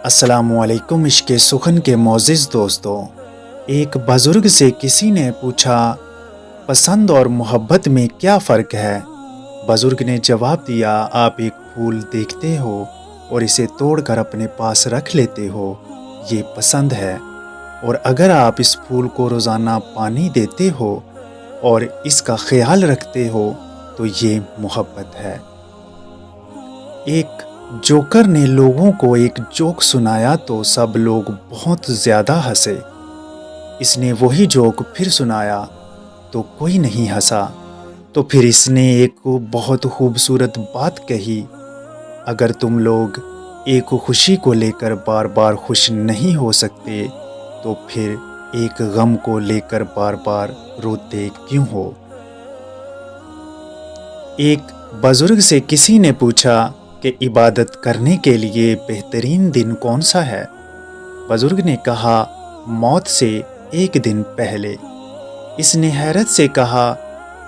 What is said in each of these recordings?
अस्सलामुअलैकुम इश्क़ सुखन के मोअज़्ज़िज़ दोस्तों। एक बुज़ुर्ग से किसी ने पूछा, पसंद और मोहब्बत में क्या फ़र्क है? बुज़ुर्ग ने जवाब दिया, आप एक फूल देखते हो और इसे तोड़कर अपने पास रख लेते हो, ये पसंद है। और अगर आप इस फूल को रोज़ाना पानी देते हो और इसका ख्याल रखते हो तो ये मोहब्बत है। एक जोकर ने लोगों को एक जोक सुनाया तो सब लोग बहुत ज़्यादा हंसे। इसने वही जोक फिर सुनाया तो कोई नहीं हंसा। तो फिर इसने एक बहुत खूबसूरत बात कही, अगर तुम लोग एक खुशी को लेकर बार बार खुश नहीं हो सकते तो फिर एक गम को लेकर बार बार रोते क्यों हो? एक बुज़ुर्ग से किसी ने पूछा कि इबादत करने के लिए बेहतरीन दिन कौन सा है? बुज़ुर्ग ने कहा, मौत से एक दिन पहले। इसने हैरत से कहा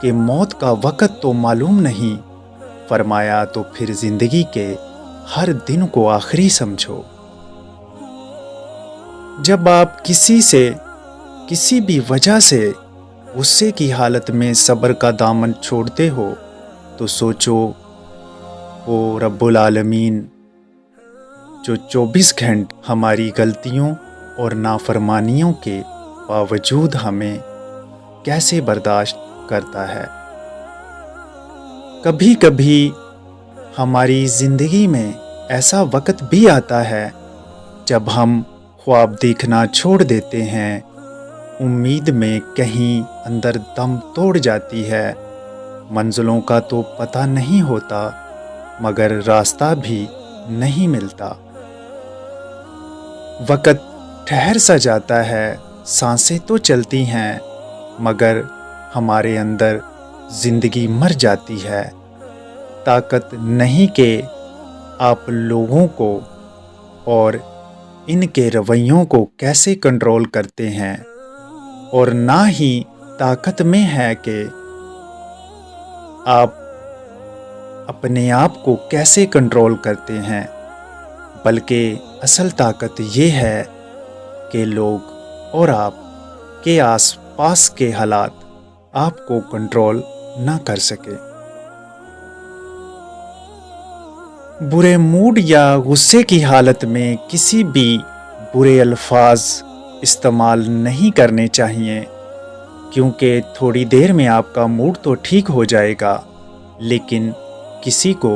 कि मौत का वक़्त तो मालूम नहीं। फरमाया, तो फिर ज़िंदगी के हर दिन को आखिरी समझो। जब आप किसी से किसी भी वजह से गुस्से की हालत में सब्र का दामन छोड़ते हो तो सोचो, वो रब्बुल आलमीन जो 24 घंटे हमारी गलतियों और नाफरमानियों के बावजूद हमें कैसे बर्दाश्त करता है। कभी कभी हमारी ज़िंदगी में ऐसा वक्त भी आता है जब हम ख्वाब देखना छोड़ देते हैं, उम्मीद में कहीं अंदर दम तोड़ जाती है। मंजिलों का तो पता नहीं होता मगर रास्ता भी नहीं मिलता। वक़्त ठहर सा जाता है, सांसें तो चलती हैं मगर हमारे अंदर ज़िंदगी मर जाती है। ताकत नहीं कि आप लोगों को और इनके रवैयों को कैसे कंट्रोल करते हैं, और ना ही ताकत में है कि आप अपने आप को कैसे कंट्रोल करते हैं, बल्कि असल ताकत ये है कि लोग और आप के आसपास के हालात आपको कंट्रोल ना कर सके। बुरे मूड या गुस्से की हालत में किसी भी बुरे अल्फाज इस्तेमाल नहीं करने चाहिए, क्योंकि थोड़ी देर में आपका मूड तो ठीक हो जाएगा लेकिन किसी को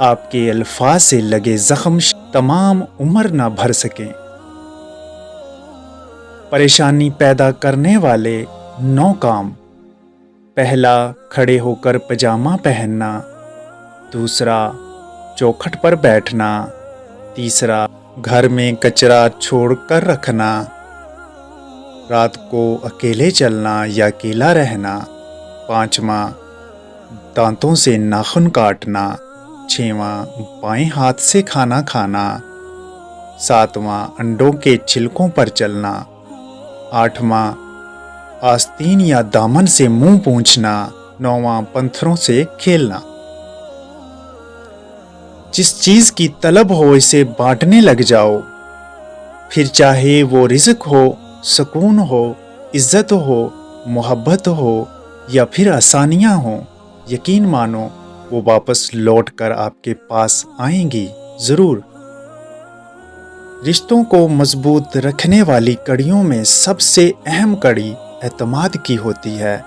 आपके अल्फाज से लगे ज़ख्म तमाम उम्र ना भर सकें। परेशानी पैदा करने वाले 9 काम। पहला, खड़े होकर पजामा पहनना। दूसरा, चौखट पर बैठना। तीसरा, घर में कचरा छोड़कर रखना। रात को अकेले चलना या अकेला रहना। पाँचवा, दांतों से नाखून काटना। छठवां, बाएं हाथ से खाना खाना। सातवां, अंडों के छिलकों पर चलना। आठवां, आस्तीन या दामन से मुंह पोंछना। नौवां, पत्थरों से खेलना। जिस चीज की तलब हो इसे बांटने लग जाओ, फिर चाहे वो रिज़्क हो, सुकून हो, इज्जत हो, मोहब्बत हो या फिर आसानियां हो, यकीन मानो वो वापस लौट कर आपके पास आएंगी ज़रूर। रिश्तों को मजबूत रखने वाली कड़ियों में सबसे अहम कड़ी एतमाद की होती है।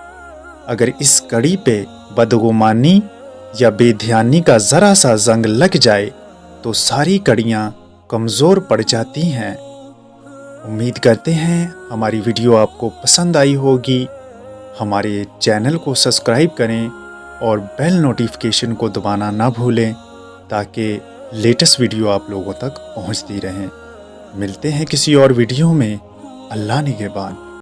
अगर इस कड़ी पे बदगुमानी या बेध्यानी का ज़रा सा जंग लग जाए तो सारी कड़ियाँ कमज़ोर पड़ जाती हैं। उम्मीद करते हैं हमारी वीडियो आपको पसंद आई होगी। हमारे चैनल को सब्सक्राइब करें और बेल नोटिफिकेशन को दबाना ना भूलें ताकि लेटेस्ट वीडियो आप लोगों तक पहुंचती रहें। मिलते हैं किसी और वीडियो में। अल्लाह निगहबान।